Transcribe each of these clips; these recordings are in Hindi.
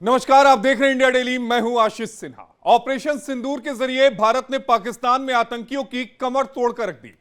नमस्कार, आप देख रहे हैं इंडिया डेली। मैं हूं आशीष सिन्हा। ऑपरेशन सिंदूर के जरिए भारत ने पाकिस्तान में आतंकियों की कमर तोड़कर रख दी।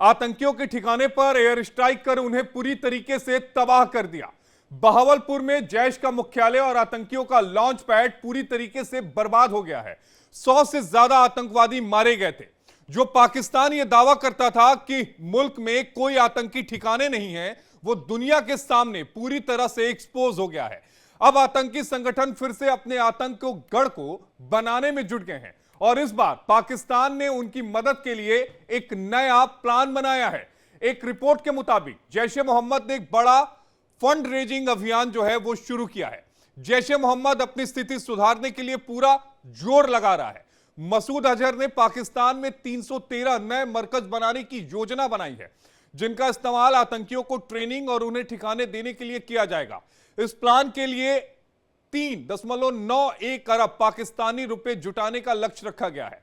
आतंकियों के ठिकाने पर एयर स्ट्राइक कर उन्हें पूरी तरीके से तबाह कर दिया। बहावलपुर में जैश का मुख्यालय और आतंकियों का लॉन्च पैड पूरी तरीके से बर्बाद हो गया है। 100 से ज्यादा आतंकवादी मारे गए थे। जो पाकिस्तान यह दावा करता था कि मुल्क में कोई आतंकी ठिकाने नहीं है, वो दुनिया के सामने पूरी तरह से एक्सपोज हो गया है। अब आतंकी संगठन फिर से अपने आतंक को गढ़ को बनाने में जुट गए हैं और इस बार पाकिस्तान ने उनकी मदद के लिए एक नया प्लान बनाया है। एक रिपोर्ट के मुताबिक जैश ए मोहम्मद ने एक बड़ा फंड रेजिंग अभियान जो है वो शुरू किया है। जैश ए मोहम्मद अपनी स्थिति सुधारने के लिए पूरा जोर लगा रहा है। मसूद अजहर ने पाकिस्तान में 313 नए मरकज बनाने की योजना बनाई है, जिनका इस्तेमाल आतंकियों को ट्रेनिंग और उन्हें ठिकाने देने के लिए किया जाएगा। इस प्लान के लिए 3.91 अरब पाकिस्तानी रुपए जुटाने का लक्ष्य रखा गया है।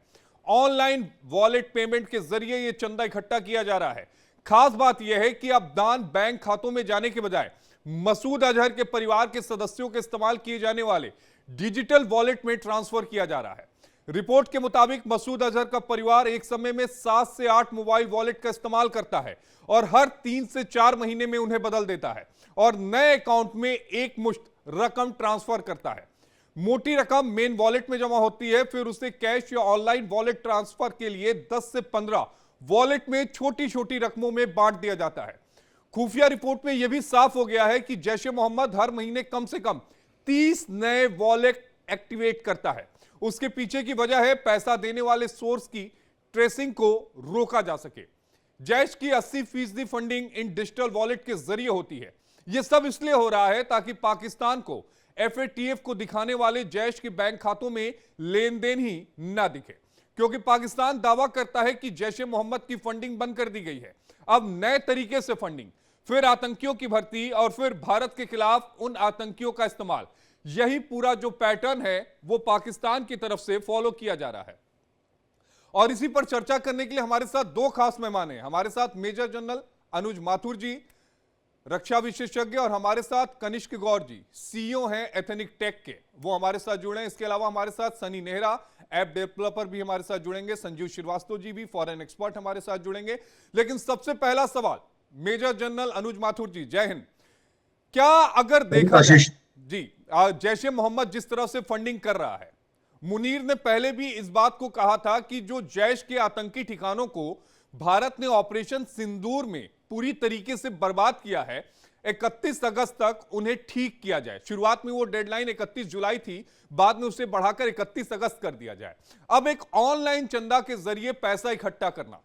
ऑनलाइन वॉलेट पेमेंट के जरिए यह चंदा इकट्ठा किया जा रहा है। खास बात यह है कि अब दान बैंक खातों में जाने के बजाय मसूद अजहर के परिवार के सदस्यों के इस्तेमाल किए जाने वाले डिजिटल वॉलेट में ट्रांसफर किया जा रहा है। रिपोर्ट के मुताबिक मसूद अजहर का परिवार एक समय में 7 से 8 मोबाइल वॉलेट का इस्तेमाल करता है और हर 3 से 4 महीने में उन्हें बदल देता है और नए अकाउंट में एक मुश्त रकम ट्रांसफर करता है। मोटी रकम मेन वॉलेट में जमा होती है, फिर उसे कैश या ऑनलाइन वॉलेट ट्रांसफर के लिए 10 से 15 वॉलेट में छोटी छोटी रकमों में बांट दिया जाता है। खुफिया रिपोर्ट में यह भी साफ हो गया है कि जैश ए मोहम्मद हर महीने कम से कम 30 नए वॉलेट एक्टिवेट करता है। उसके पीछे की वजह है पैसा देने वाले सोर्स की ट्रेसिंग को रोका जा सके। जैश की 80% फंडिंग इन डिजिटल वॉलेट के जरिए होती है। यह सब इसलिए हो रहा है ताकि पाकिस्तान को एफएटीएफ को दिखाने वाले जैश के बैंक खातों में लेन देन ही ना दिखे, क्योंकि पाकिस्तान दावा करता है कि जैश ए मोहम्मद की फंडिंग बंद कर दी गई है। अब नए तरीके से फंडिंग, फिर आतंकियों की भर्ती और फिर भारत के खिलाफ उन आतंकियों का इस्तेमाल, यही पूरा जो पैटर्न है वो पाकिस्तान की तरफ से फॉलो किया जा रहा है। और इसी पर चर्चा करने के लिए हमारे साथ दो खास मेहमान हैं। हमारे साथ मेजर जनरल अनुज माथुर जी, रक्षा विशेषज्ञ, और हमारे साथ कनिष्क गौर जी, सीईओ हैं एथनिक टेक के, वो हमारे साथ जुड़े हैं। इसके अलावा हमारे साथ सनी नेहरा, ऐप डेवलपर, भी हमारे साथ जुड़ेंगे। संजीव श्रीवास्तव जी भी फॉरेन एक्सपर्ट हमारे साथ जुड़ेंगे। लेकिन सबसे पहला सवाल मेजर जनरल अनुज माथुर जी, जय हिंद। क्या अगर देखा जाए जी, जैश ए मोहम्मद जिस तरह से फंडिंग कर रहा है, मुनीर ने पहले भी इस बात को कहा था कि जो जैश के आतंकी ठिकानों को भारत ने ऑपरेशन सिंदूर में पूरी तरीके से बर्बाद किया है, 31 अगस्त तक उन्हें ठीक किया जाए। शुरुआत में वो डेडलाइन 31 जुलाई थी, बाद में उसे बढ़ाकर 31 अगस्त कर दिया जाए। अब एक ऑनलाइन चंदा के जरिए पैसा इकट्ठा करना।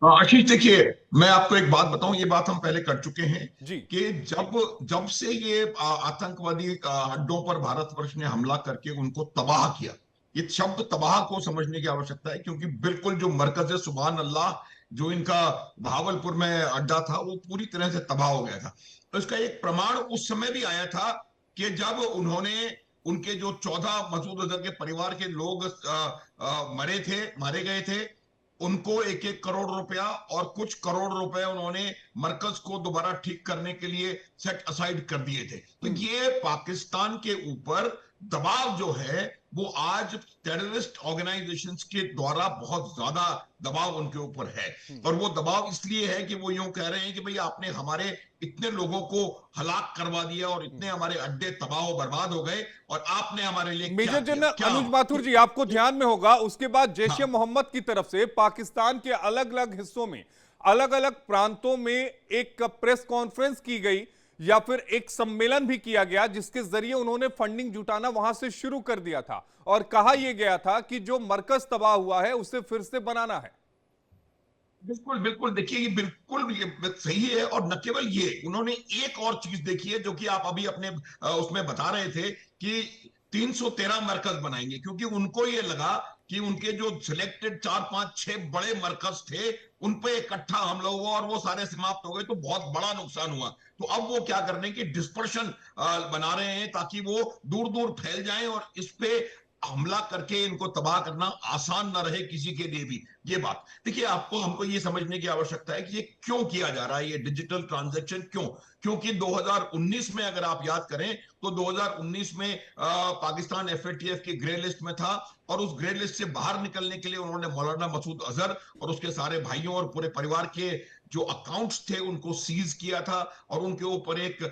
आशीष देखिए, मैं आपको एक बात बताऊं, ये बात हम पहले कर चुके हैं जी कि जब जब से ये आतंकवादी अड्डों पर भारतवर्ष ने हमला करके उनको तबाह किया। ये शब्द तबाह को समझने की आवश्यकता है, क्योंकि बिल्कुल जो मरकज है, सुभान अल्लाह, जो इनका भावलपुर में अड्डा था वो पूरी तरह से तबाह हो गया था। तो इसका एक प्रमाण उस समय भी आया था कि जब उन्होंने उनके जो 14 मसूद अजहर के परिवार के लोग मारे गए थे, उनको 1-1 करोड़ रुपया और कुछ करोड़ रुपए उन्होंने मरकज को दोबारा ठीक करने के लिए सेट असाइड कर दिए थे। तो ये पाकिस्तान के ऊपर दबाव जो है वो आज टेररिस्ट ऑर्गेनाइजेशंस के द्वारा बहुत ज्यादा दबाव उनके ऊपर है। और वो दबाव इसलिए है कि वो यूं कह रहे हैं कि भाई आपने हमारे इतने लोगों को हलाक करवा दिया और इतने हमारे अड्डे तबाह बर्बाद हो गए, और आपने हमारे लिए क्या मेजर किया? जनरल क्या अनुज माथुर जी, आपको ध्यान में होगा उसके बाद जैश ए हाँ, मोहम्मद की तरफ से पाकिस्तान के अलग अलग हिस्सों में, अलग अलग प्रांतों में एक प्रेस कॉन्फ्रेंस की गई या फिर एक सम्मेलन भी किया गया, जिसके जरिए उन्होंने फंडिंग जुटाना वहां से शुरू कर दिया था और कहा यह गया था कि जो मरकज तबाह हुआ है उसे फिर से बनाना है। बिल्कुल बिल्कुल, देखिए ये बिल्कुल ये सही है। और न केवल ये, उन्होंने एक और चीज देखी है जो कि आप अभी अपने उसमें बता रहे थे कि 313 मरकज बनाएंगे, क्योंकि उनको ये लगा कि उनके जो सिलेक्टेड 4-5-6 बड़े मरकज थे उन पे इकट्ठा हमला हुआ और वो सारे समाप्त हो गए, तो बहुत बड़ा नुकसान हुआ। तो अब वो क्या करने की डिस्पर्शन बना रहे हैं ताकि वो दूर दूर फैल जाएं और इस पे हमला करके इनको तबाह करना आसान ना रहे किसी के लिए भी। ये बात देखिए, आपको हमको ये समझने की आवश्यकता है कि ये क्यों किया जा रहा है, ये डिजिटल ट्रांजैक्शन क्यों। क्योंकि 2019 में अगर आप याद करें तो 2019 में पाकिस्तान एफएटीएफ की ग्रे लिस्ट में था, और उस ग्रे लिस्ट से बाहर निकलने के लिए उन्होंने मौलाना मसूद अजहर और उसके सारे भाइयों और पूरे परिवार के जो अकाउंट्स थे उनको सीज किया था, और उनके ऊपर एक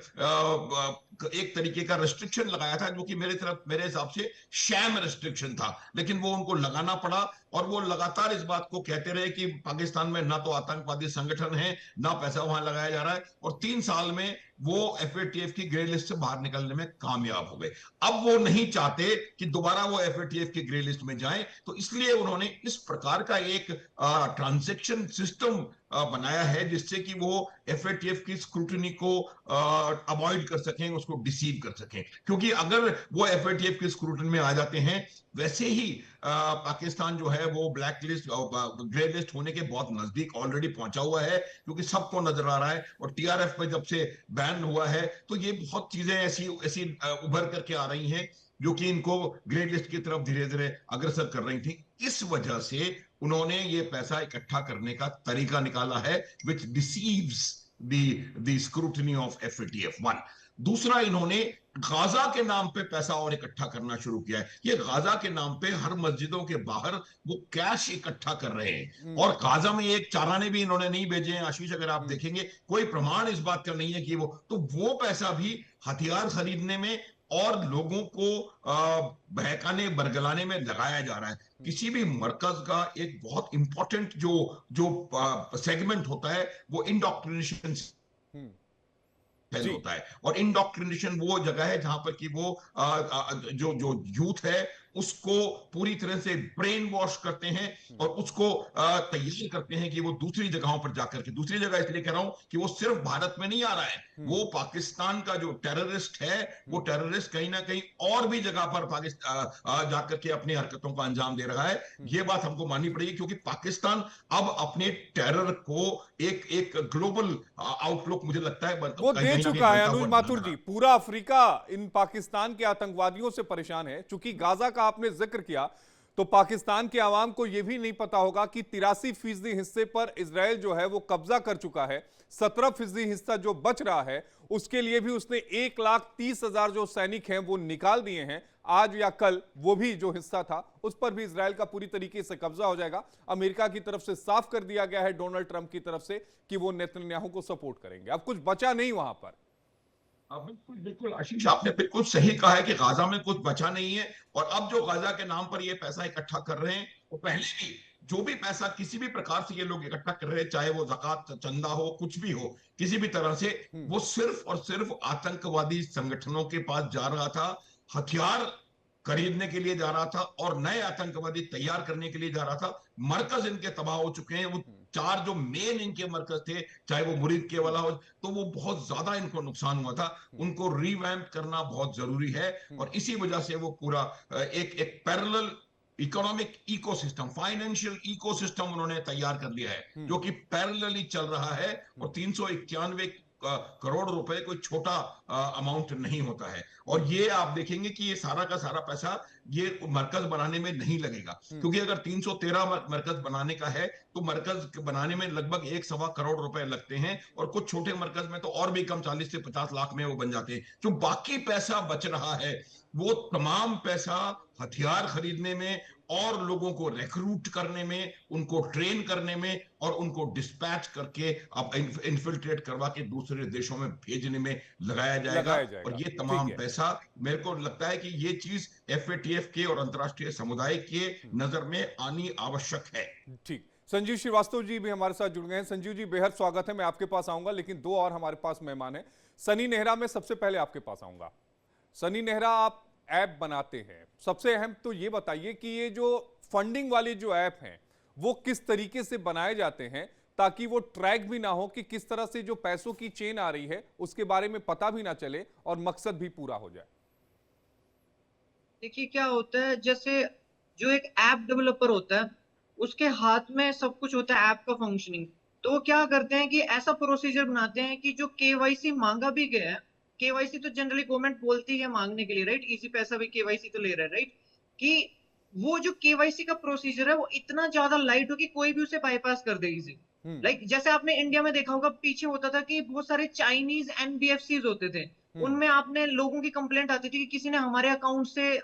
तरीके का रेस्ट्रिक्शन लगाया था, जो कि मेरे हिसाब से शैम रेस्ट्रिक्शन था, लेकिन वो उनको लगाना पड़ा। और वो लगातार इस बात को कहते रहे कि पाकिस्तान में ना तो आतंकवादी संगठन है, ना पैसा वहां लगाया जा रहा है, और 3 साल में वो एफएटीएफ की ग्रे लिस्ट से बाहर निकलने में कामयाब हो गए। अब वो नहीं चाहते कि दोबारा वो एफएटीएफ की ग्रे लिस्ट में जाएं, तो इसलिए उन्होंने इस प्रकार का एक ट्रांजैक्शन सिस्टम बनाया है, जिससे कि वो एफएटीएफ की स्क्रूटनी को अवॉइड कर सकें, उसको डिसीव कर सकें। क्योंकि अगर वो एफएटीएफ की स्क्रूटनी में आ जाते हैं, वैसे ही पाकिस्तान जो है वो ब्लैक लिस्ट, ग्रे लिस्ट होने के बहुत नजदीक ऑलरेडी पहुंचा हुआ है, क्योंकि सबको नजर आ रहा है। और टीआरएफ में जब से बैन हुआ है, तो ये बहुत चीजें ऐसी ऐसी उभर करके आ रही हैं जो कि इनको ग्रे लिस्ट की तरफ धीरे धीरे अग्रसर कर रही थी। इस वजह से उन्होंने ये पैसा इकट्ठा करने का तरीका निकाला है, which deceives the scrutiny of FATF 1। दूसरा, इन्होंने गाजा के नाम पे पैसा और इकट्ठा करना शुरू किया है। ये गाजा के नाम पे हर मस्जिदों के बाहर वो कैश इकट्ठा कर रहे हैं, और गाजा में एक चाराने भी इन्होंने नहीं भेजे हैं। आशीष, अगर आप देखेंगे, कोई प्रमाण इस बात का नहीं है कि वो पैसा भी हथियार खरीदने में और लोगों को बहकाने बरगलाने में लगाया जा रहा है। किसी भी मरकज का एक बहुत इंपॉर्टेंट जो जो सेगमेंट होता है, वो इंडोक्ट्रिनेशन होता है। और इंडोक्ट्रिनेशन वो जगह है जहां पर कि वो जो जो यूथ है उसको पूरी तरह से ब्रेन वॉश करते हैं, और उसको तैयार करते हैं कि वो दूसरी जगहों पर जाकर के, दूसरी जगह इसलिए कह रहा हूं कि वो सिर्फ भारत में नहीं आ रहा है, वो पाकिस्तान का जो टेररिस्ट है, वो टेररिस्ट कहीं ना कहीं और भी जगह पर पाकिस्तान जाकर के अपनी हरकतों का अंजाम दे रहा है। ये बात हमको माननी पड़ेगी, क्योंकि पाकिस्तान अब अपने टेरर को एक एक ग्लोबल आउटलुक, मुझे लगता है वो दे चुका है। अनुज माथुर जी, पूरा अफ्रीका इन पाकिस्तान के आतंकवादियों से परेशान है। चूंकि गाजा का आपने जिक्र किया, तो पाकिस्तान के आवाम को यह भी नहीं पता होगा कि 83% हिस्से पर इजराइल जो है वो कब्जा कर चुका है। 17% हिस्सा जो बच रहा है, उसके लिए भी उसने 1,30,000 जो सैनिक हैं वो निकाल दिए हैं। आज या कल वो भी जो हिस्सा था उस पर भी इजराइल का पूरी तरीके से कब्जा हो जाएगा। अमेरिका की तरफ से साफ कर दिया गया है, डोनाल्ड ट्रंप की तरफ से, कि वो नेतन्याहू को सपोर्ट करेंगे। अब कुछ बचा नहीं वहां पर। बिल्कुल बिल्कुल आशीष, आपने बिल्कुल सही कहा है कि गाजा में कुछ बचा नहीं है। और अब जो गाजा के नाम पर ये पैसा इकट्ठा कर रहे हैं, वो पहले भी जो भी पैसा किसी भी प्रकार से ये लोग इकट्ठा कर रहे हैं, चाहे वो ज़कात चंदा हो, कुछ भी हो, किसी भी तरह से, वो सिर्फ और सिर्फ आतंकवादी संगठनों के पास जा रहा था, हथियार खरीदने के लिए जा रहा था, और नए आतंकवादी तैयार करने के लिए जा रहा था। मरकज इनके तबाह हो चुके हैं। वो 4 जो मेन इनके मरकज थे, चाहे वो मुरीद के वाला हो, तो वो बहुत ज्यादा इनको नुकसान हुआ था। उनको रिवैम्प करना बहुत जरूरी है, और इसी वजह से वो पूरा एक एक parallel economic ecosystem, financial ecosystem उन्होंने तैयार कर लिया है, जो कि पैरेलली चल रहा है। और 391 करोड़ रुपए कोई छोटा अमाउंट नहीं होता है। और ये आप देखेंगे कि ये सारा का सारा पैसा ये मरकज बनाने में नहीं लगेगा, क्योंकि अगर 313 मरकज बनाने का है, तो मरकज बनाने में लगभग 1.25 करोड़ रुपए लगते हैं, और कुछ छोटे मरकज में तो और भी कम, 40 से 50 लाख में वो बन जाते हैं। जो बाकी पैसा बच रहा है, वो तमाम पैसा हथियार खरीदने में और लोगों को रिक्रूट करने में, उनको ट्रेन करने में, और उनको डिस्पैच करके अब इन्फिल्ट्रेट करवा के दूसरे देशों में भेजने में लगाया जाएगा। और ये तमाम पैसा, मेरे को लगता है कि ये चीज एफएटीएफ के और अंतर्राष्ट्रीय समुदाय के नजर में आनी आवश्यक है। ठीक, संजीव श्रीवास्तव जी भी हमारे साथ जुड़ गए हैं। संजीव जी, बेहद स्वागत है। मैं आपके पास आऊंगा, लेकिन 2 और हमारे पास मेहमान हैं। सनी नेहरा, मैं सबसे पहले आपके पास आऊंगा। सनी नेहरा, आप ऐप बनाते हैं, सबसे अहम तो ये बताइए कि ये जो फंडिंग वाले जो ऐप हैं वो किस तरीके से बनाए जाते हैं, ताकि वो ट्रैक भी ना हो कि किस तरह से जो पैसों की चेन आ रही है उसके बारे में पता भी ना चले और मकसद भी पूरा हो जाए। देखिए क्या होता है, जैसे जो एक ऐप डेवलपर होता है उसके हाथ में सब कुछ होता है, ऐप का फंक्शनिंग। तो वो क्या करते हैं कि ऐसा प्रोसीजर बनाते हैं कि जो केवाईसी मांगा भी गया है, केवाईसी तो जनरली गवर्नमेंट बोलती है मांगने के लिए, राइट, इसी पैसा भी केवाईसी तो ले रहा है, राइट। कि वो जो केवाईसी का प्रोसीजर है वो इतना ज्यादा लाइट हो कि कोई भी उसे बाईपास कर दे इजी। हम्म। लाइक जैसे आपने इंडिया में देखा होगा, पीछे होता था कि बहुत सारे चाइनीज एनबीएफसीज होते थे, हम्म। उनमें आपने लोगों की कंप्लेंट आती थी कि किसी ने हमारे अकाउंट से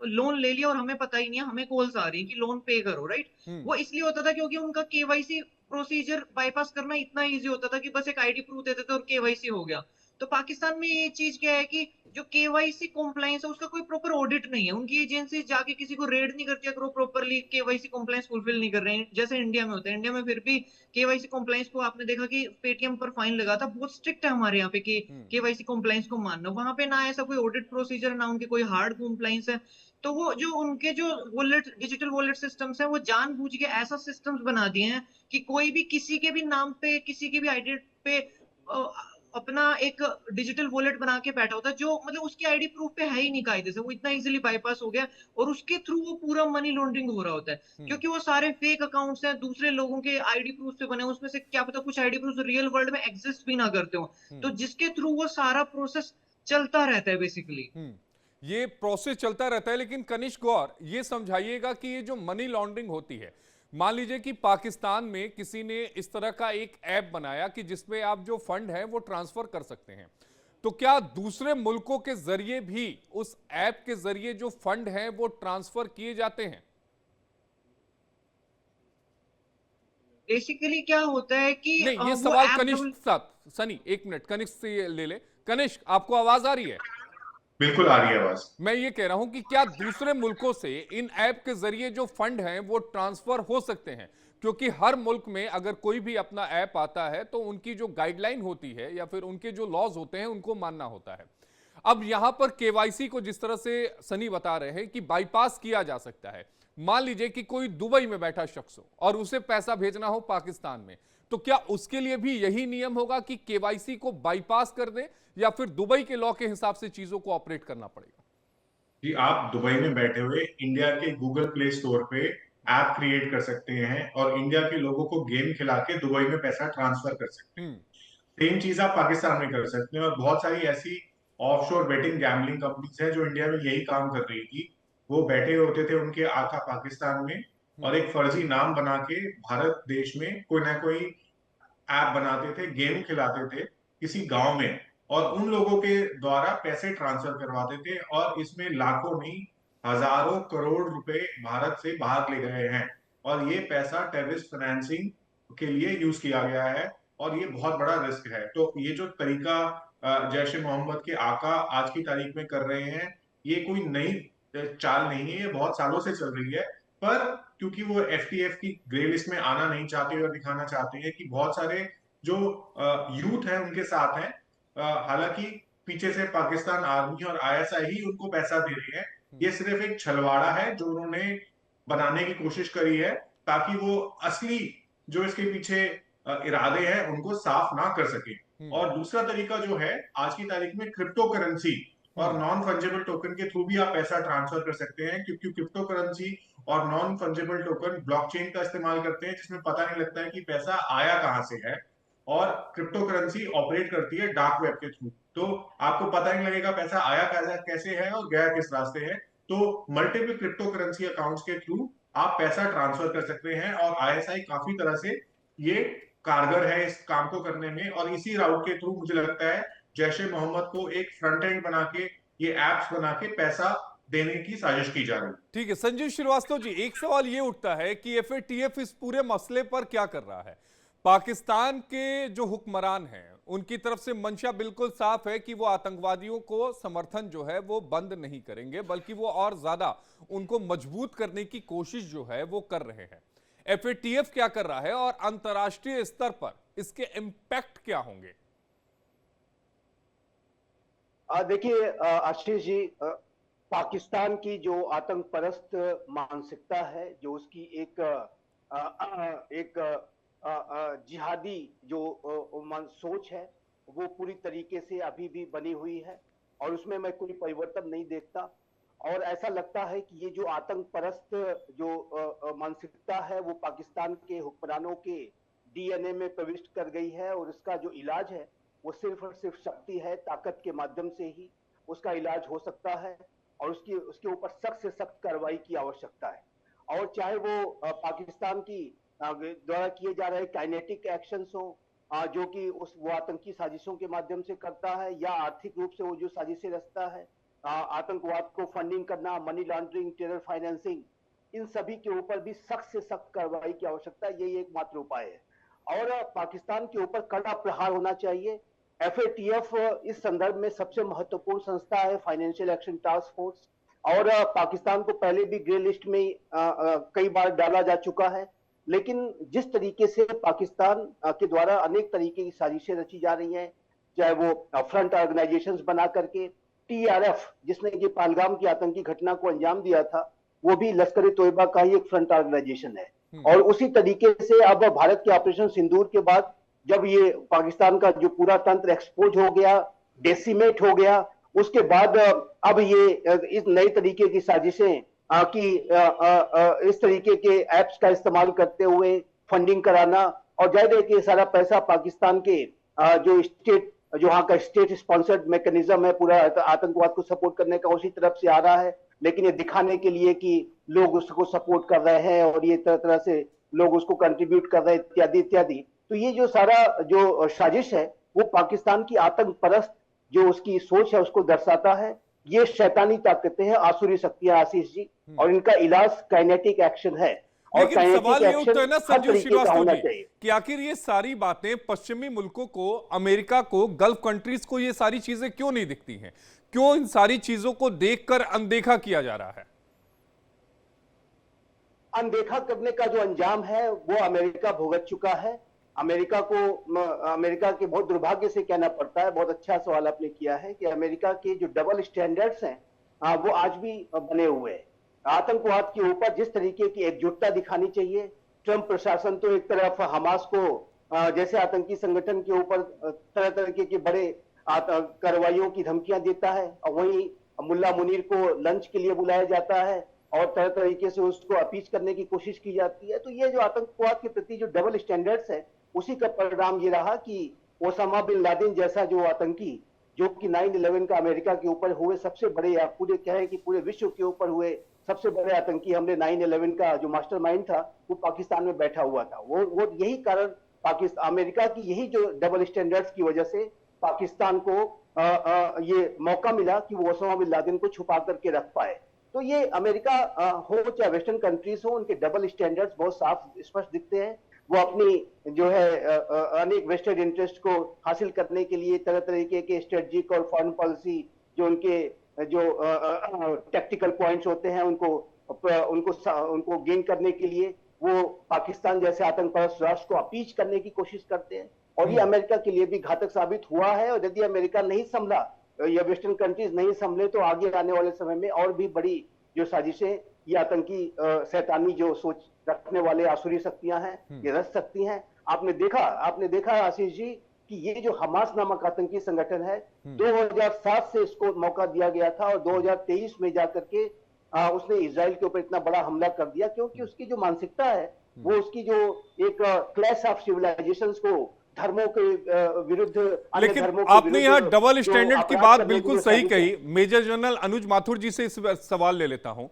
लोन ले लिया और हमें पता ही नहीं है, हमें कॉल्स आ रही है कि लोन पे करो, राइट। हम्म। वो इसलिए होता था क्योंकि उनका केवाईसी प्रोसीजर बाईपास करना इतना इजी होता था कि बस एक आईडी प्रूफ देते थे और केवाईसी हो गया। तो पाकिस्तान में ये चीज क्या है कि जो केवाईसी कॉम्प्लायंस है उसका कोई प्रॉपर ऑडिट नहीं है, उनकी एजेंसी जाके किसी को रेड नहीं करती अगर वो प्रॉपरली केवाईसी कॉम्प्लायंस फुलफिल नहीं कर रहे हैं, जैसे इंडिया में होता है। इंडिया में फिर भी केवाईसी कॉम्प्लायंस को आपने देखा कि पेटीएम पर फाइन लगा था, बहुत स्ट्रिक्ट है हमारे यहाँ पे कि हम्म। केवाईसी कॉम्प्लायंस को मानना। वहां पे ना ऐसा कोई ऑडिट प्रोसीजर, ना उनके कोई हार्ड कॉम्प्लायंस है। तो वो जो उनके जो वॉलेट, डिजिटल वॉलेट सिस्टम्स है, वो जानबूझ के ऐसा सिस्टम्स बना दिए हैं कि कोई भी किसी के भी नाम पे, किसी की भी आईडी पे अपना एक डिजिटल वॉलेट बना के बैठा होता है, जो मतलब उसकी आईडी प्रूफ पे है ही नहीं कायदे से, वो इतना इजीली बाईपास हो गया। और उसके थ्रू वो पूरा मनी लॉन्ड्रिंग हो रहा होता है, हम्म। क्योंकि वो सारे फेक अकाउंट्स हैं, दूसरे लोगों के आईडी प्रूफ से बने हैं, उसमें से क्या पता कुछ आईडी प्रूफ रियल वर्ल्ड में एग्जिस्ट भी ना करते हो। तो हम्म। जिसके थ्रू वो सारा प्रोसेस चलता रहता है बेसिकली। ये प्रोसेस चलता रहता है, लेकिन कनिष्क गौर ये समझाइएगा कि ये जो मनी लॉन्ड्रिंग होती है, मान लीजिए कि पाकिस्तान में किसी ने इस तरह का एक ऐप बनाया कि जिसमें आप जो फंड है वो ट्रांसफर कर सकते हैं, तो क्या दूसरे मुल्कों के जरिए भी उस ऐप के जरिए जो फंड है वो ट्रांसफर किए जाते हैं? बेसिकली क्या होता है कि नहीं, ये वो सवाल ऐप कनिष्क डबल। साहब, सनी एक मिनट कनिष्क से ले ले। कनिष्क, आपको आवाज आ रही है? बिल्कुल आ रही है आवाज। मैं ये कह रहा हूं कि क्या दूसरे मुल्कों से इन ऐप के जरिए जो फंड हैं वो ट्रांसफर हो सकते हैं? क्योंकि हर मुल्क में अगर कोई भी अपना ऐप आता है तो उनकी जो गाइडलाइन होती है या फिर उनके जो लॉज होते हैं उनको मानना होता है। अब यहां पर केवाईसी को जिस तरह से सनी बता रहे हैं कि बाईपास किया जा सकता है, मान लीजिए कि कोई दुबई में बैठा शख्स हो और उसे पैसा भेजना हो पाकिस्तान में, तो क्या उसके लिए भी यही नियम होगा कि केवाईसी को बाईपास कर दे, या फिर दुबई के लॉ के हिसाब से चीजों को ऑपरेट करना पड़ेगा? जी, आप दुबई में बैठे हुए इंडिया के गूगल प्ले स्टोर पे ऐप क्रिएट कर सकते हैं और इंडिया के लोगों को गेम खिला के दुबई में पैसा ट्रांसफर कर सकते हैं। हम्म। सेम चीज आप पाकिस्तान में कर सकते हैं, और बहुत सारी ऐसी ऑफशोर बेटिंग गैम्बलिंग कंपनीज हैं जो इंडिया में यही काम कर रही थी। वो बैठे होते थे उनके आका पाकिस्तान में, और एक फर्जी नाम बना के भारत देश में कोई ना कोई ऐप बनाते थे, गेम खिलाते थे किसी गांव में, और उन लोगों के द्वारा पैसे ट्रांसफर करवाते थे, और इसमें लाखों नहीं हजारों करोड़ रुपए भारत से बाहर ले गए हैं। और ये पैसा टेररिस्ट फाइनेंसिंग के लिए यूज किया गया है, और ये बहुत बड़ा रिस्क है। तो ये जो तरीका जैश ए मोहम्मद के आका आज की तारीख में कर रहे हैं, ये कोई नई चाल नहीं है, ये बहुत सालों से चल रही है। पर क्योंकि वो एफटीएफ की ग्रे लिस्ट में आना नहीं चाहते और दिखाना चाहते हैं कि बहुत सारे जो यूथ है उनके साथ हैं, हालांकि पीछे से पाकिस्तान आर्मी और आईएसआई ही उनको पैसा दे रही है। ये सिर्फ एक छलवाड़ा है जो उन्होंने बनाने की कोशिश करी है, ताकि वो असली जो इसके पीछे इरादे हैं उनको साफ ना कर सके। और दूसरा तरीका जो है आज की तारीख में क्रिप्टो करेंसी और नॉन फंजेबल टोकन के थ्रू भी आप पैसा ट्रांसफर कर सकते हैं, क्योंकि क्रिप्टो करेंसी और नॉन फंजेबल टोकन ब्लॉकचेन का इस्तेमाल करते हैं, जिसमें पता नहीं लगता है कि पैसा आया कहां से है। और क्रिप्टो करेंसी ऑपरेट करती है डार्क वेब के थ्रू, तो आपको पता नहीं लगेगा पैसा आया कैसे है और गया किस रास्ते है। तो मल्टीपल क्रिप्टो करेंसी अकाउंट्स के थ्रू आप पैसा ट्रांसफर कर सकते हैं, और आईएसआई काफी तरह से ये कारगर है इस काम को करने में। और इसी राउट के थ्रू मुझे लगता है जैश ए मोहम्मद को एक फ्रंट एंड बना के, ये एप्स बना के पैसा देने की साजिश की जा रही है। ठीक है संजीव श्रीवास्तव जी, एक सवाल ये उठता है कि एफएटीएफ इस पूरे मसले पर क्या कर रहा है? पाकिस्तान के जो हुक्मरान हैं उनकी तरफ से मंशा बिल्कुल साफ है कि वो आतंकवादियों को समर्थन जो है वो बंद नहीं करेंगे, बल्कि वो और ज्यादा उनको मजबूत करने की कोशिश जो है वो कर रहे हैं। एफएटीएफ क्या कर रहा है और अंतर्राष्ट्रीय स्तर पर इसके इंपैक्ट क्या होंगे? देखिए आशीष जी, पाकिस्तान की जो आतंक परस्त मानसिकता है, जो उसकी एक जिहादी जो सोच है, वो पूरी तरीके से अभी भी बनी हुई है, और उसमें मैं कोई परिवर्तन नहीं देखता। और ऐसा लगता है कि ये जो आतंक परस्त जो मानसिकता है वो पाकिस्तान के हुक्मरानों के डीएनए में प्रविष्ट कर गई है, और इसका जो इलाज है वो सिर्फ और सिर्फ शक्ति है, ताकत के माध्यम से ही उसका इलाज हो सकता है। और उसके उसके ऊपर सख्त से सख्त कार्रवाई की आवश्यकता है। और चाहे वो पाकिस्तान की द्वारा किए जा रहे काइनेटिक एक्शंस हो, जो कि वो आतंकी साजिशों के माध्यम से करता है, या आर्थिक रूप से वो जो साजिशें रचता है, आतंकवाद को फंडिंग करना, मनी लॉन्ड्रिंग, टेरर फाइनेंसिंग, इन सभी के ऊपर भी सख्त से सख्त कार्रवाई की आवश्यकता है। यही एकमात्र उपाय है और पाकिस्तान के ऊपर कड़ा प्रहार होना चाहिए। FATF इस संदर्भ में सबसे महत्वपूर्ण संस्था है, फाइनेंशियल एक्शन टास्क फोर्स, और पाकिस्तान को पहले भी ग्रे लिस्ट में कई बार डाला जा चुका है। लेकिन जिस तरीके से पाकिस्तान के द्वारा अनेक तरीके की साजिशें रची जा रही हैं, चाहे वो फ्रंट ऑर्गेनाइजेशंस बना करके, TRF जिसने ये पहलगाम की आतंकी घटना को अंजाम दिया था, वो भी लश्कर तोयबा का ही एक फ्रंट ऑर्गेनाइजेशन है। और उसी तरीके से अब भारत के ऑपरेशन सिंदूर के बाद जब ये पाकिस्तान का जो पूरा तंत्र एक्सपोज हो गया, डेसिमेट हो गया, उसके बाद अब ये इस नए तरीके की साजिशें कि इस तरीके के एप्स का इस्तेमाल करते हुए फंडिंग कराना, और जाहिर है कि सारा पैसा पाकिस्तान के जो स्टेट, जो वहां का स्टेट स्पॉन्सर्ड मैकेनिज्म है पूरा आतंकवाद को सपोर्ट करने का, उसी तरफ से आ रहा है। लेकिन ये दिखाने के लिए कि लोग उसको सपोर्ट कर रहे हैं और ये तरह तरह से लोग उसको कंट्रीब्यूट कर रहे हैं इत्यादि इत्यादि। तो ये जो सारा जो साजिश है वो पाकिस्तान की आतंक परस्त जो उसकी सोच है उसको दर्शाता है। ये शैतानी ताकतें हैं, आसुरी शक्तियां आशीष जी, और इनका इलाज काइनेटिक एक्शन है। लेकिन सवाल ये उठता है ना संजीव श्रीवास्तव जी कि आखिर ये सारी बातें पश्चिमी मुल्कों को, अमेरिका को, गल्फ कंट्रीज को ये सारी चीजें क्यों नहीं दिखती हैं? क्यों इन सारी चीजों को देखकर अनदेखा किया जा रहा है? अनदेखा करने का जो अंजाम है वो अमेरिका भुगत चुका है। अमेरिका के बहुत दुर्भाग्य से कहना पड़ता है, बहुत अच्छा सवाल आपने किया है कि अमेरिका के जो डबल स्टैंडर्ड्स हैं वो आज भी बने हुए हैं। आतंकवाद के ऊपर जिस तरीके की एकजुटता दिखानी चाहिए, ट्रंप प्रशासन तो एक तरफ हमास को जैसे आतंकी संगठन के ऊपर तरह तरह के बड़े कार्रवाइयों की धमकियां देता है, और वहीं मुल्ला मुनीर को लंच के लिए बुलाया जाता है और तरह तरीके से उसको अपीच करने की कोशिश की जाती है। तो ये जो आतंकवाद के प्रति जो डबल स्टैंडर्ड्स है, उसी का परिणाम ये रहा कि ओसामा बिन लादेन जैसा जो आतंकी, जो कि 9/11 का अमेरिका के ऊपर हुए सबसे बड़े, या पूरे कहें कि पूरे विश्व के ऊपर हुए सबसे बड़े आतंकी हमले, 9/11 का जो मास्टरमाइंड था वो पाकिस्तान में बैठा हुआ था। वो यही कारण पाकिस्तान, अमेरिका की यही जो डबल स्टैंडर्ड्स की वजह से पाकिस्तान को ये मौका मिला कि वो ओसामा बिन लादेन को छुपा करके रख पाए। तो ये अमेरिका हो चाहे वेस्टर्न कंट्रीज हो, उनके डबल स्टैंडर्ड्स बहुत साफ स्पष्ट दिखते हैं। वो अपनी जो है अनेक वेस्टेड इंटरेस्ट को हासिल करने के लिए तरह तरीके के स्ट्रेटजिक और फॉरेन पॉलिसी, जो उनके जो टैक्टिकल पॉइंट्स होते हैं, उनको गेन करने के लिए वो पाकिस्तान जैसे आतंकवादी राष्ट्र को अपीच करने की कोशिश करते हैं। और ये अमेरिका के लिए भी घातक साबित हुआ है। और यदि अमेरिका नहीं संभला या वेस्टर्न कंट्रीज नहीं संभले, तो आगे आने वाले समय में और भी बड़ी जो साजिशें ये आतंकी शैतानी जो सोच रखने वाले आसुरी शक्तियां हैं ये रच सकती हैं। आपने देखा आशीष जी कि ये जो हमास नामक आतंकी संगठन है, 2007 से इसको मौका दिया गया था और 2023 में जाकर के उसने इजराइल के ऊपर इतना बड़ा हमला कर दिया, क्योंकि उसकी जो मानसिकता है वो उसकी जो एक क्लैश ऑफ सिविलाइजेशंस को, धर्मों के विरुद्ध, लेकिन आपने यहाँ डबल स्टैंडर्ड की बात बिल्कुल सही कही। मेजर जनरल अनुज माथुर जी से इस सवाल ले लेता हूं।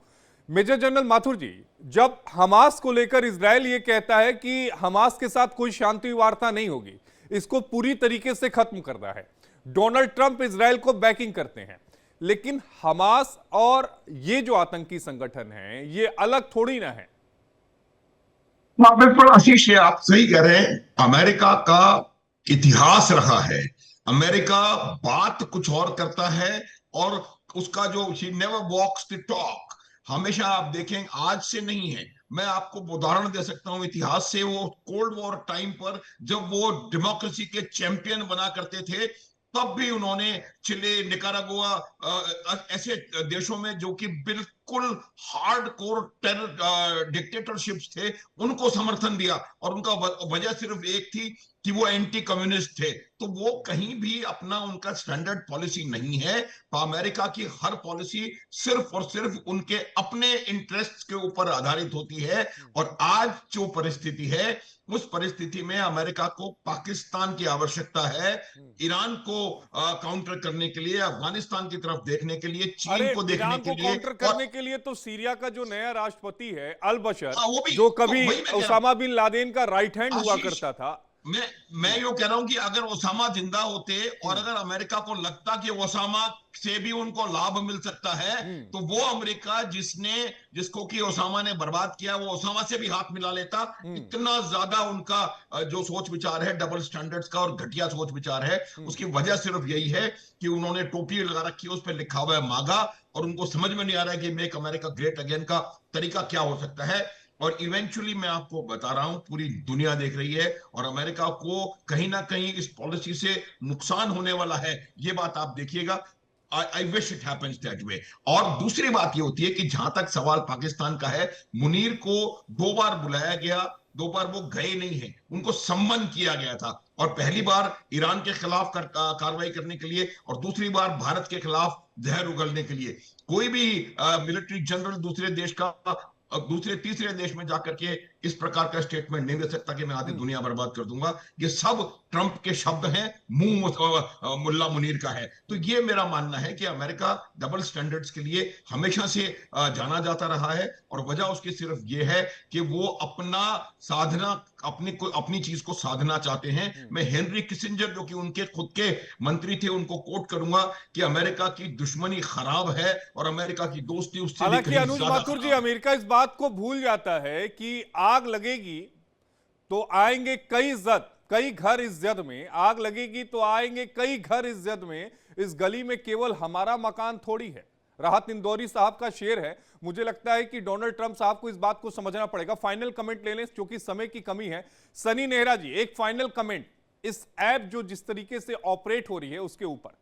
मेजर जनरल माथुर जी, जब हमास को लेकर इजराइल ये कहता है कि हमास के साथ कोई शांति वार्ता नहीं होगी, इसको पूरी तरीके से खत्म करना है, डोनाल्ड ट्रंप इजराइल को बैकिंग करते हैं, लेकिन हमास और ये जो आतंकी संगठन है ये अलग थोड़ी ना है। बिल्कुल आशीष, आप सही कह रहे हैं। अमेरिका का इतिहास रहा है, अमेरिका बात कुछ और करता है और उसका जो she never walks the talk, हमेशा आप देखें, आज से नहीं है, मैं आपको उदाहरण दे सकता हूं इतिहास से। वो कोल्ड वॉर टाइम पर जब वो डेमोक्रेसी के चैंपियन बना करते थे, तब भी उन्होंने चिले, निकारागुआ ऐसे देशों में जो कि बिल्कुल हार्ड कोर टेरर डिक्टेटरशिप्स थे उनको समर्थन दिया, और उनका वजह सिर्फ एक थी कि वो एंटी कम्युनिस्ट थे। तो वो कहीं भी अपना उनका स्टैंडर्ड पॉलिसी नहीं है। तो अमेरिका की हर पॉलिसी सिर्फ और सिर्फ उनके अपने इंटरेस्ट के ऊपर आधारित होती है। और आज जो परिस्थिति है, उस परिस्थिति में अमेरिका को पाकिस्तान की आवश्यकता है, ईरान को काउंटर करने के लिए, अफगानिस्तान की तरफ देखने के लिए, चीन अरे को देखने ईरान के को लिए। काउंटर और करने के लिए तो सीरिया का जो नया राष्ट्रपति है अल बशर, वो भी जो तो कभी वही मैं कह रहा हूं उसामा बिन लादेन का राइट हैंड हुआ आशीष। करता था। मैं यूं कह रहा हूं कि अगर ओसामा जिंदा होते और हम्म अगर अमेरिका को लगता कि ओसामा से भी उनको लाभ मिल सकता है, हम्म तो वो अमेरिका जिसको कि ओसामा ने बर्बाद किया, वो ओसामा से भी हाथ मिला लेता। हम्म इतना ज्यादा उनका जो सोच विचार है डबल स्टैंडर्ड्स का और घटिया सोच विचार है। हम्म उसकी वजह सिर्फ यही है कि उन्होंने टोपी लगा रखी है, उस पर लिखा हुआ है मागा, और उनको समझ में नहीं आ रहा है कि मेक अमेरिका ग्रेट अगेन का तरीका क्या हो सकता है। और इवेंचुअली मैं आपको बता रहा हूं, पूरी दुनिया देख रही है और अमेरिका को कहीं ना कहीं इस पॉलिसी से नुकसान होने वाला है, ये बात आप देखिएगा। I wish it happens that way. और दूसरी बात ये होती है कि जहां तक सवाल पाकिस्तान का है, मुनीर को 2 बार बुलाया गया, 2 बार वो गए नहीं है, उनको सम्मन किया गया था। और पहली बार ईरान के खिलाफ कार्रवाई करने के लिए, और दूसरी बार भारत के खिलाफ जहर उगलने के लिए। कोई भी मिलिट्री जनरल दूसरे देश का दूसरे तीसरे देश में जाकर के इस प्रकार का स्टेटमेंट नहीं दे सकता कि मैं आधी दुनिया बर्बाद कर दूंगा। ये सब ट्रंप के शब्द हैं, मुंह मुल्ला मुनीर का है। तो ये मेरा मानना है कि अमेरिका डबल स्टैंडर्ड्स के लिए हमेशा से जाना जाता रहा है, और वजह उसकी सिर्फ ये है कि वो अपना साधना, अपनी चीज को साधना चाहते हैं। मैं हेनरी किसिंजर, जो कि उनके खुद के मंत्री थे, उनको कोट करूंगा कि अमेरिका की दुश्मनी खराब है और अमेरिका की दोस्ती उससे भी हालांकि कहीं अनुज ज्यादा माथुर जी, खराब है। अमेरिका इस बात को भूल जाता है कि आग लगेगी तो आएंगे कई जद, कई घर इस जद में, आग लगेगी तो आएंगे कई घर इस जद में, इस गली में केवल हमारा मकान थोड़ी है। राहत इंदौरी साहब का शेर है। मुझे लगता है कि डोनाल्ड ट्रंप साहब को इस बात को समझना पड़ेगा। फाइनल कमेंट ले लें क्योंकि समय की कमी है। सनी नेहरा जी, एक फाइनल कमेंट इस ऐप जो जिस तरीके से ऑपरेट हो रही है उसके ऊपर।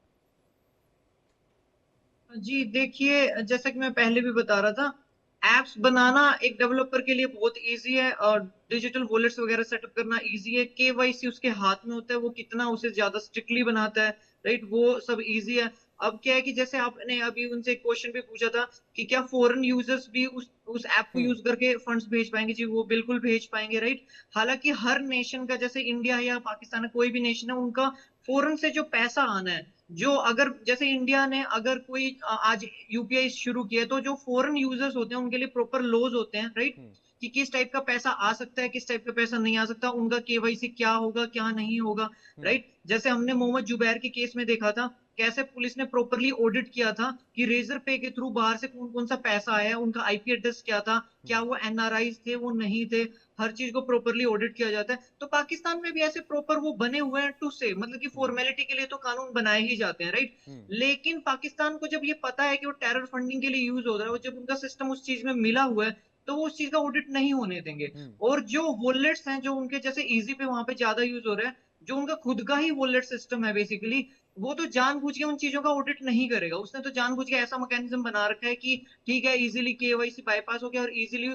जी देखिए, जैसा कि मैं पहले भी बता रहा था, एप्स बनाना एक डेवलपर के लिए बहुत इजी है, और डिजिटल वॉलेट्स वगैरह सेटअप करना इजी है। केवाईसी उसके हाथ में होता है, वो कितना उसे ज्यादा स्ट्रिक्टली बनाता है, राइट, वो सब इजी है। अब क्या है कि जैसे आपने अभी उनसे एक क्वेश्चन भी पूछा था कि क्या फॉरेन यूजर्स भी उस ऐप को यूज करके फंड्स भेज पाएंगे। जी वो बिल्कुल भेज पाएंगे, राइट। हालांकि हर नेशन का, जैसे इंडिया या पाकिस्तान, कोई भी नेशन है, उनका फॉरेन से जो पैसा आना है, जो अगर जैसे इंडिया ने अगर कोई आज यूपीआई शुरू किया है, तो जो फॉरेन यूजर्स होते हैं उनके लिए प्रॉपर लॉज होते हैं, राइट, कि किस टाइप का पैसा आ सकता है, किस टाइप का पैसा नहीं आ सकता, उनका केवाईसी क्या होगा क्या नहीं होगा, राइट। जैसे हमने मोहम्मद जुबैर के केस में देखा था, कैसे पुलिस ने प्रॉपरली ऑडिट किया था कि रेजर पे के थ्रू बाहर से कौन कौन सा पैसा आया, उनका आईपी एड्रेस क्या था, क्या वो एनआरआई थे, वो नहीं थे। हर चीज को प्रॉपरली ऑडिट किया जाता है। तो पाकिस्तान में भी ऐसे प्रॉपर वो बने हुए हैं टू से, मतलब कि फॉर्मेलिटी के लिए तो कानून बनाए ही जाते हैं, राइट। लेकिन पाकिस्तान को जब ये पता है कि वो टेरर फंडिंग के लिए यूज हो रहा है, और जब उनका सिस्टम उस चीज में मिला हुआ है, तो वो उस चीज का ऑडिट नहीं होने देंगे। और जो वॉलेट्स हैं, जो उनके जैसे इजी पे वहां पे ज्यादा यूज हो रहा है, जो उनका खुद का ही वॉलेट सिस्टम है बेसिकली, वो तो जानबूझ के उन चीजों का ऑडिट नहीं करेगा। उसने तो जानबूझ के ऐसा मैकेनिज्म बना रखा है कि ठीक है, इजीली केवाईसी बाईपास हो गया और इजीली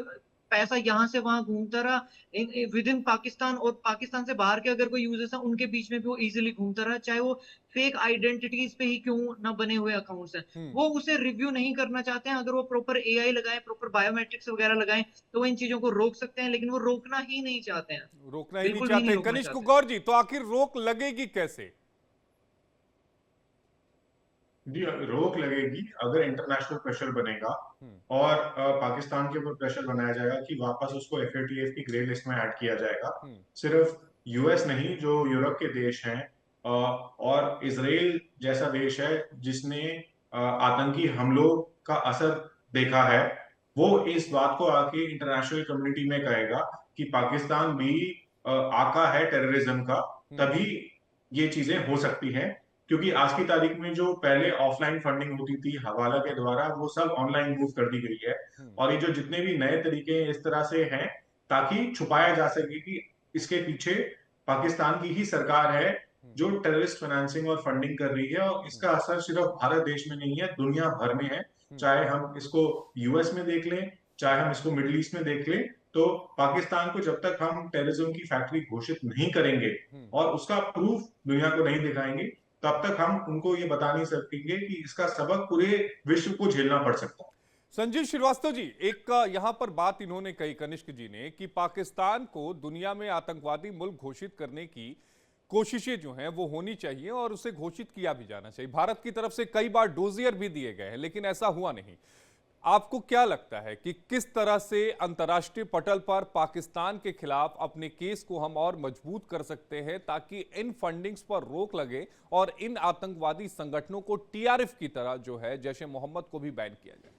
पैसा यहां से वहां घूमता रहा विद इन पाकिस्तान, और पाकिस्तान से बाहर के अगर कोई यूजर्स हैं उनके बीच में भी वो इजीली घूमता रहा, चाहे वो फेक आइडेंटिटीज पे ही क्यों ना बने हुए अकाउंट्स हैं। वो उसे रिव्यू नहीं करना चाहते हैं। अगर वो प्रॉपर एआई लगाएं, प्रॉपर बायोमेट्रिक्स वगैरह लगाएं, तो वो इन चीजों को रोक सकते हैं, लेकिन वो रोकना ही नहीं चाहते हैं, रोकना ही नहीं बिल्कुल भी नहीं चाहते। रोकना कनिष्क चाहते। गौर जी, तो आखिर रोक लगेगी कैसे? जी, रोक लगेगी अगर इंटरनेशनल प्रेशर बनेगा और पाकिस्तान के ऊपर प्रेशर बनाया जाएगा कि वापस उसको एफएटीएफ की ग्रे लिस्ट में ऐड किया जाएगा। सिर्फ यूएस नहीं, जो यूरोप के देश हैं और इजराइल जैसा देश है जिसने आतंकी हमलों का असर देखा है, वो इस बात को आके इंटरनेशनल कम्युनिटी में कहेगा कि पाकिस्तान भी आका है टेररिज्म का। तभी ये चीजें हो सकती हैं, क्योंकि आज की तारीख में जो पहले ऑफलाइन फंडिंग होती थी हवाला के द्वारा, वो सब ऑनलाइन मूव कर दी गई है। और ये जो जितने भी नए तरीके इस तरह से हैं ताकि छुपाया जा सके कि इसके पीछे पाकिस्तान की ही सरकार है जो टेररिस्ट फाइनेंसिंग और फंडिंग कर रही है, और इसका असर सिर्फ भारत देश में नहीं है, दुनिया भर में है। चाहे हम इसको यूएस में देख लें, चाहे हम इसको मिडिल ईस्ट में देख लें, तो पाकिस्तान को जब तक हम टेररिज्म की फैक्ट्री घोषित नहीं करेंगे और उसका प्रूफ दुनिया को नहीं दिखाएंगे, तब तक हम उनको ये बता नहीं सकेंगे कि इसका सबक पूरे विश्व को झेलना पड़ सकता है। संजीव श्रीवास्तव जी, एक यहां पर बात इन्होंने कही, कनिष्क जी ने, कि पाकिस्तान को दुनिया में आतंकवादी मुल्क घोषित करने की कोशिशें जो हैं वो होनी चाहिए और उसे घोषित किया भी जाना चाहिए। भारत की तरफ से कई बार डोजियर भी दिए गए हैं, लेकिन ऐसा हुआ नहीं। आपको क्या लगता है कि किस तरह से अंतर्राष्ट्रीय पटल पर पाकिस्तान के खिलाफ अपने केस को हम और मजबूत कर सकते हैं ताकि इन फंडिंग्स पर रोक लगे और इन आतंकवादी संगठनों को टीआरएफ की तरह जो है जैश ए मोहम्मद को भी बैन किया जाए?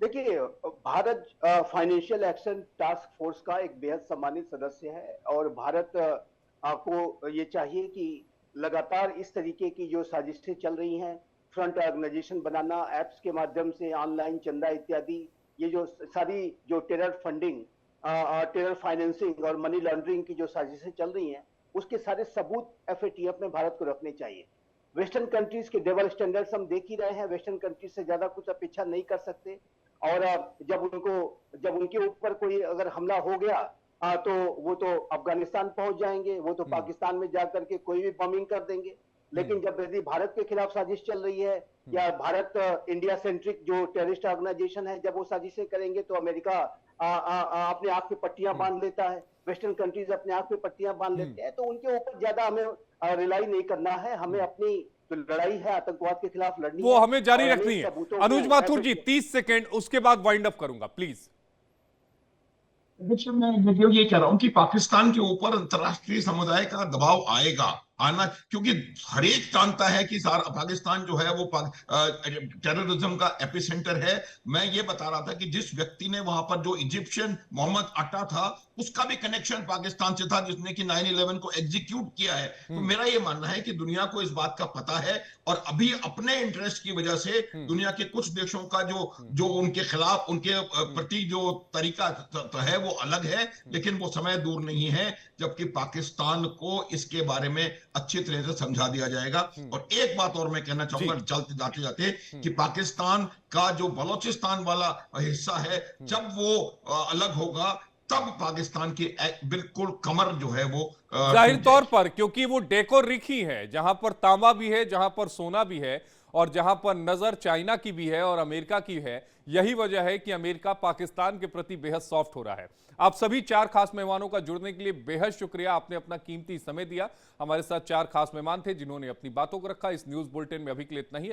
देखिए, Bharat financial action task force का एक बेहद सम्मानित सदस्य है और भारत को ये चाहिए कि लगातार इस तरीके की जो साजिशें चल रही हैं, फ्रंट ऑर्गेनाइजेशन बनाना, ऐप्स के माध्यम से ऑनलाइन चंदा इत्यादि, ये जो सारी जो टेरर फंडिंग, टेरर फाइनेंसिंग और मनी लॉन्ड्रिंग की जो साजिशें चल रही हैं, उसके सारे सबूत एफएटीएफ में भारत को रखने चाहिए। वेस्टर्न कंट्रीज के डबल स्टैंडर्ड्स हम देख ही रहे हैं, वेस्टर्न कंट्रीज से ज्यादा कुछ अपेक्षा नहीं कर सकते। और जब उनके ऊपर कोई अगर हमला हो गया तो वो तो अफगानिस्तान पहुंच जाएंगे, वो तो पाकिस्तान में जाकर के कोई भी बमिंग कर देंगे। लेकिन जब यदि भारत के खिलाफ साजिश चल रही है या भारत इंडिया सेंट्रिक जो टेररिस्ट ऑर्गेनाइजेशन है, जब वो साजिशें करेंगे तो अमेरिका अपने आप पे पट्टियां बांध लेता है, वेस्टर्न कंट्रीज अपने आप पे पट्टियां बांध लेते हैं। तो उनके ऊपर ज्यादा हमें रिलाई नहीं करना है, हमें अपनी जो लड़ाई है आतंकवाद के खिलाफ लड़नी वो है, हमें जारी रखनी है। अनुज माथुर जी, 30 सेकेंड, उसके बाद वाइंड अप करूंगा, प्लीज। देखिए, मैं ये कह रहा हूं कि पाकिस्तान के ऊपर अंतर्राष्ट्रीय समुदाय का दबाव आना, क्योंकि हर एक जानता है कि सारा पाकिस्तान जो है वो टेररिज्म का एपिसेंटर है। मैं ये बता रहा था कि जिस व्यक्ति ने वहां पर जो इजिप्शियन मोहम्मद अट्टा था, उसका भी कनेक्शन पाकिस्तान से था, जिसने कि 9/11 को एग्जीक्यूट किया है। तो मेरा ये मानना है कि दुनिया को इस बात का पता है और अभी अपने इंटरेस्ट की वजह से दुनिया के कुछ देशों का जो उनके खिलाफ, उनके प्रति जो तरीका है वो अलग है, लेकिन वो समय दूर नहीं है जबकि पाकिस्तान को इसके बारे में अच्छी तरह से समझा दिया जाएगा। और एक बात और मैं कहना चाहूंगा चलते जाते जाते कि पाकिस्तान का जो बलोचिस्तान वाला हिस्सा है, जब वो अलग होगा तब पाकिस्तान की बिल्कुल कमर जो है वो जाहिर तौर पर, क्योंकि वो डेकोरिखी है, जहां पर तांबा भी है, जहां पर सोना भी है और जहां पर नजर चाइना की भी है और अमेरिका की है। यही वजह है कि अमेरिका पाकिस्तान के प्रति बेहद सॉफ्ट हो रहा है। आप सभी 4 खास मेहमानों का जुड़ने के लिए बेहद शुक्रिया। आपने अपना कीमती समय दिया। हमारे साथ 4 खास मेहमान थे जिन्होंने अपनी बातों को रखा। इस न्यूज बुलेटिन में अभी के लिए इतना ही।